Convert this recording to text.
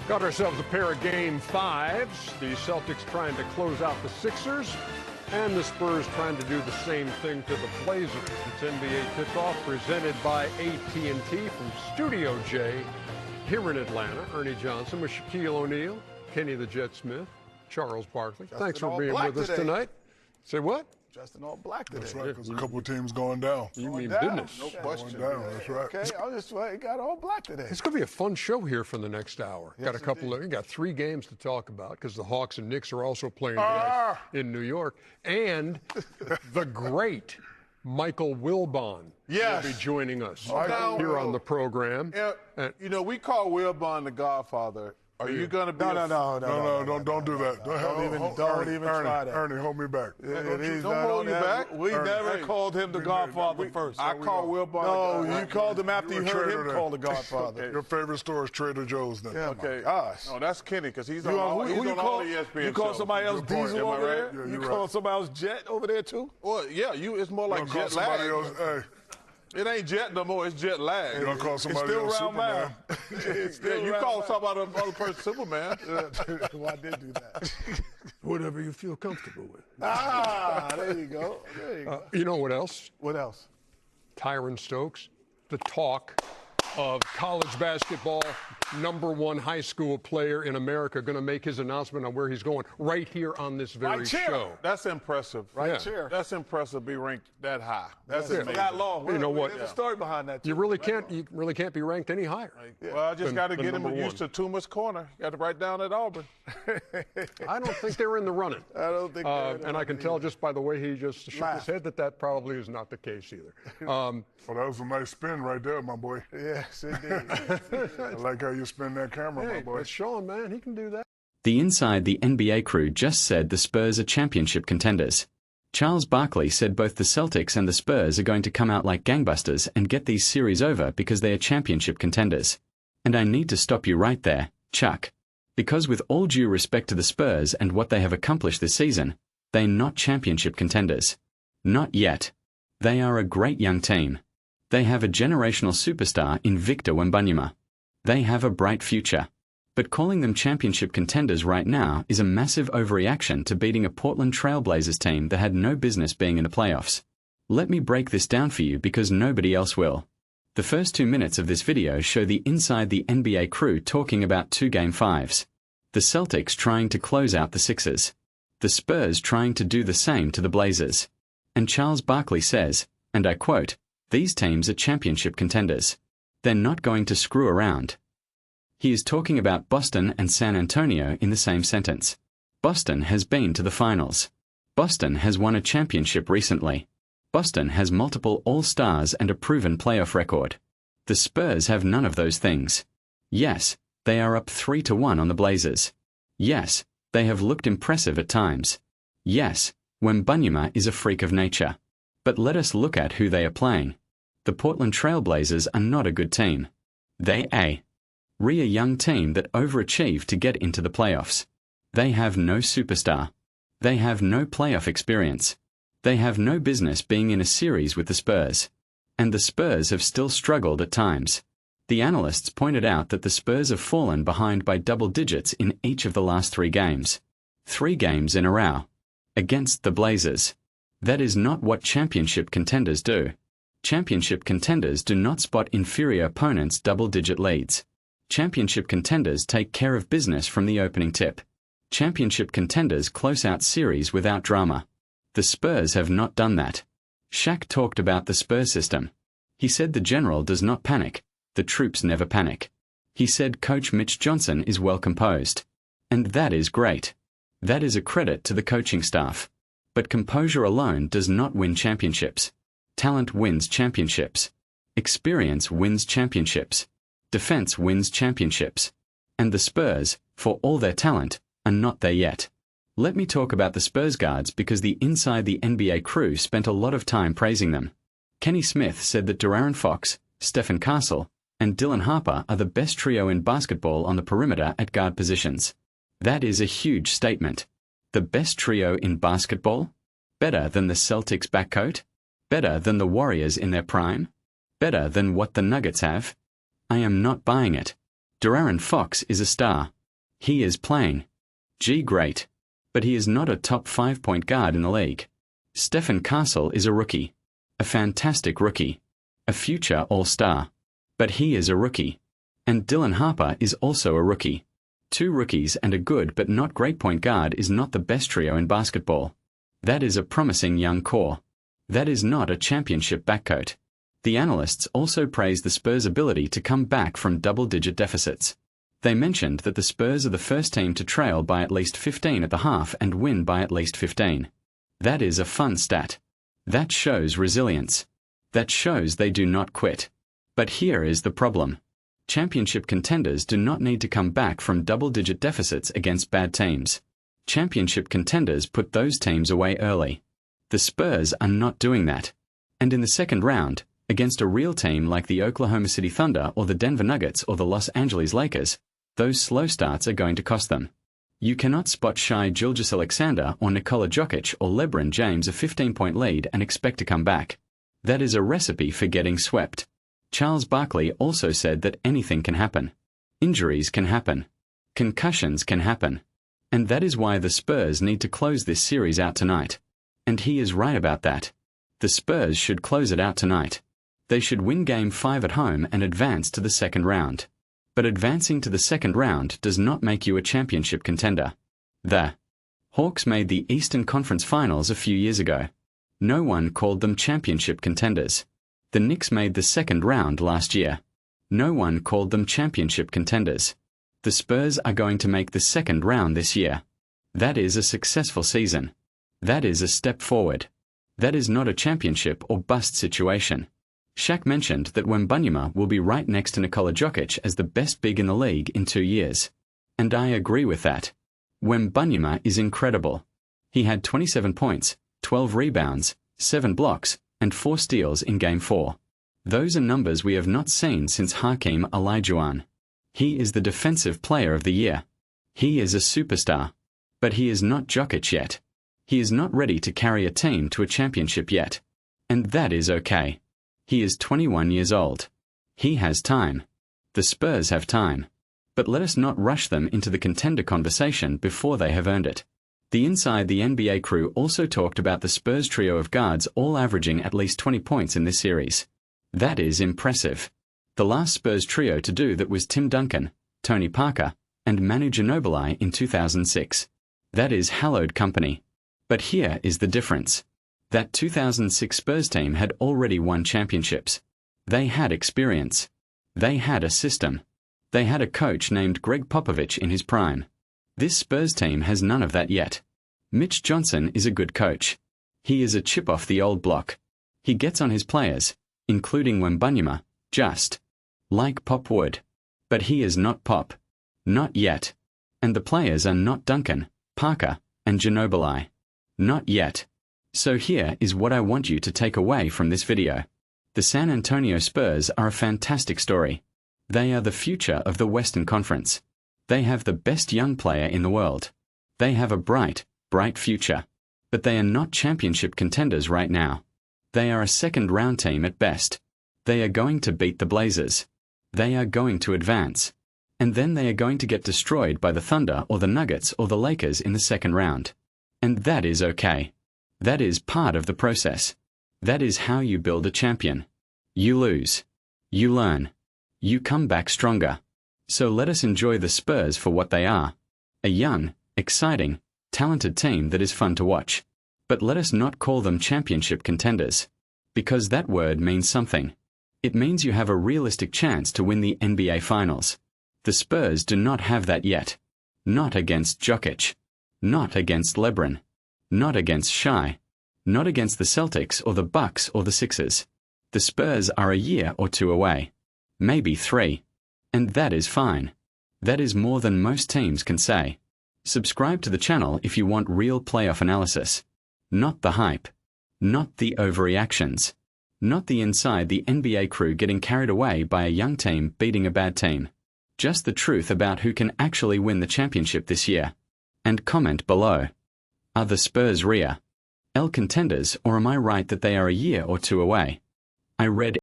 Got ourselves a pair of game fives. The Celtics trying to close out the Sixers, and the Spurs trying to do the same thing to the Blazers. It's NBA tip-off presented by AT&T from Studio J here in Atlanta. Ernie Johnson with Shaquille O'Neal, Kenny the Jet Smith, Charles Barkley. Thanks for being with us tonight. Say what? Dressed in all black today. That's right, because a couple of teams going down. You mean business. No question. Going down, that's right. Okay, I just got all black today. It's going to be a fun show here for the next hour. Yes, Got 3 games to talk about because the Hawks and Knicks are also playing tonight in New York. And the great Michael Wilbon will be joining us here on the program. You know, we call Wilbon the Godfather. Are you going to be? No, don't do that. Don't even try that. Ernie, hold me back. Don't hold you back. We never called him the Godfather first. I call Wilbon. No, you called him after you heard him call the Godfather. Your favorite store is Trader Joe's then. Yeah, Okay. Gosh. No, that's Kenny because he's You on call, all ESPN you call shows. somebody else Good point. Diesel Am I over right? there? Yeah, You you're call right. somebody else Jet over there too? Well, yeah, it's more like You gonna jet call somebody lag. else, hey, it ain't jet no more. It's jet lag. you gonna call somebody still else round Superman. Yeah, you call somebody other person Superman. Well, I did do that. Whatever you feel comfortable with. There you go. There you go. You know what else? What else? Tyron Stokes, the talk of college basketball, #1 high school player in America, going to make his announcement on where he's going right here on this very show. That's impressive. Right here. That's impressive. Be ranked that high. That's For amazing. that long. You know what? There's a story behind that. You too. really can't be ranked any higher. Well, I just got to Than get him number used to Toomer's corner. Got to write down at Auburn. I don't think they're in the running. I don't think. And I can tell just by the way he just shook his head that probably is not the case either. Well, that was a nice spin right there, my boy. Yes, indeed. I like how you spin that camera, my Hey, boy. but Sean, man, he can do that. The Inside the NBA crew just said the Spurs are championship contenders. Charles Barkley said both the Celtics and the Spurs are going to come out like gangbusters and get these series over because they are championship contenders. And I need to stop you right there, Chuck. Because with all due respect to the Spurs and what they have accomplished this season, they're not championship contenders. Not yet. They are a great young team. They have a generational superstar in Victor Wembanyama. They have a bright future. But calling them championship contenders right now is a massive overreaction to beating a Portland Trail Blazers team that had no business being in the playoffs. Let me break this down for you because nobody else will. The first 2 minutes of this video show the Inside the NBA crew talking about 2 Game 5s. The Celtics trying to close out the Sixers. The Spurs trying to do the same to the Blazers. And Charles Barkley says, and I quote, "These teams are championship contenders. They're not going to screw around." He is talking about Boston and San Antonio in the same sentence. Boston has been to the finals. Boston has won a championship recently. Boston has multiple All-Stars and a proven playoff record. The Spurs have none of those things. Yes, they are up 3-1 on the Blazers. Yes, they have looked impressive at times. Yes, Wembanyama is a freak of nature. But let us look at who they are playing. The Portland Trail Blazers are not a good team. They a young team that overachieved to get into the playoffs. They have no superstar. They have no playoff experience. They have no business being in a series with the Spurs. And the Spurs have still struggled at times. The analysts pointed out that the Spurs have fallen behind by double digits in each of the last 3 games. 3 games in a row. Against the Blazers. That is not what championship contenders do. Championship contenders do not spot inferior opponents' double-digit leads. Championship contenders take care of business from the opening tip. Championship contenders close out series without drama. The Spurs have not done that. Shaq talked about the Spurs system. He said the general does not panic, the troops never panic. He said Coach Mitch Johnson is well composed. And that is great. That is a credit to the coaching staff. But composure alone does not win championships. Talent wins championships. Experience wins championships. Defense wins championships. And the Spurs, for all their talent, are not there yet. Let me talk about the Spurs guards because the Inside the NBA crew spent a lot of time praising them. Kenny Smith said that De'Aaron Fox, Stephen Castle, and Dylan Harper are the best trio in basketball on the perimeter at guard positions. That is a huge statement. The best trio in basketball? Better than the Celtics backcoat? Better than the Warriors in their prime? Better than what the Nuggets have? I am not buying it. De'Aaron Fox is a star. He is playing. Gee, great. But he is not a top 5-point guard in the league. Stephen Castle is a rookie. A fantastic rookie. A future all-star. But he is a rookie. And Dylan Harper is also a rookie. 2 rookies and a good but not great point guard is not the best trio in basketball. That is a promising young core. That is not a championship backcoat. The analysts also praised the Spurs' ability to come back from double-digit deficits. They mentioned that the Spurs are the first team to trail by at least 15 at the half and win by at least 15. That is a fun stat. That shows resilience. That shows they do not quit. But here is the problem. Championship contenders do not need to come back from double-digit deficits against bad teams. Championship contenders put those teams away early. The Spurs are not doing that. And in the second round, against a real team like the Oklahoma City Thunder or the Denver Nuggets or the Los Angeles Lakers, those slow starts are going to cost them. You cannot spot Shai Gilgeous-Alexander or Nikola Jokic or LeBron James a 15-point lead and expect to come back. That is a recipe for getting swept. Charles Barkley also said that anything can happen. Injuries can happen. Concussions can happen. And that is why the Spurs need to close this series out tonight. And he is right about that. The Spurs should close it out tonight. They should win Game 5 at home and advance to the second round. But advancing to the second round does not make you a championship contender. The Hawks made the Eastern Conference Finals a few years ago. No one called them championship contenders. The Knicks made the second round last year. No one called them championship contenders. The Spurs are going to make the second round this year. That is a successful season. That is a step forward. That is not a championship or bust situation. Shaq mentioned that Wembanyama will be right next to Nikola Jokic as the best big in the league in 2 years. And I agree with that. Wembanyama is incredible. He had 27 points, 12 rebounds, 7 blocks, and 4 steals in Game 4. Those are numbers we have not seen since Hakeem Olajuwon. He is the Defensive Player of the Year. He is a superstar. But he is not Jokic yet. He is not ready to carry a team to a championship yet. And that is okay. He is 21 years old. He has time. The Spurs have time. But let us not rush them into the contender conversation before they have earned it. The Inside the NBA crew also talked about the Spurs trio of guards all averaging at least 20 points in this series. That is impressive. The last Spurs trio to do that was Tim Duncan, Tony Parker, and Manu Ginobili in 2006. That is hallowed company. But here is the difference. That 2006 Spurs team had already won championships. They had experience. They had a system. They had a coach named Greg Popovich in his prime. This Spurs team has none of that yet. Mitch Johnson is a good coach. He is a chip off the old block. He gets on his players, including Wembanyama, just like Pop would. But he is not Pop. Not yet. And the players are not Duncan, Parker, and Ginobili. Not yet. So here is what I want you to take away from this video. The San Antonio Spurs are a fantastic story. They are the future of the Western Conference. They have the best young player in the world. They have a bright, bright future. But they are not championship contenders right now. They are a second-round team at best. They are going to beat the Blazers. They are going to advance. And then they are going to get destroyed by the Thunder or the Nuggets or the Lakers in the second round. And that is okay. That is part of the process. That is how you build a champion. You lose. You learn. You come back stronger. So let us enjoy the Spurs for what they are. A young, exciting, talented team that is fun to watch. But let us not call them championship contenders. Because that word means something. It means you have a realistic chance to win the NBA Finals. The Spurs do not have that yet. Not against Jokic. Not against LeBron. Not against Shai. Not against the Celtics or the Bucks or the Sixers. The Spurs are a year or 2 away. Maybe 3. And that is fine. That is more than most teams can say. Subscribe to the channel if you want real playoff analysis. Not the hype. Not the overreactions. Not the inside the NBA crew getting carried away by a young team beating a bad team. Just the truth about who can actually win the championship this year. And comment below. Are the Spurs real Contenders, or am I right that they are a year or 2 away? I read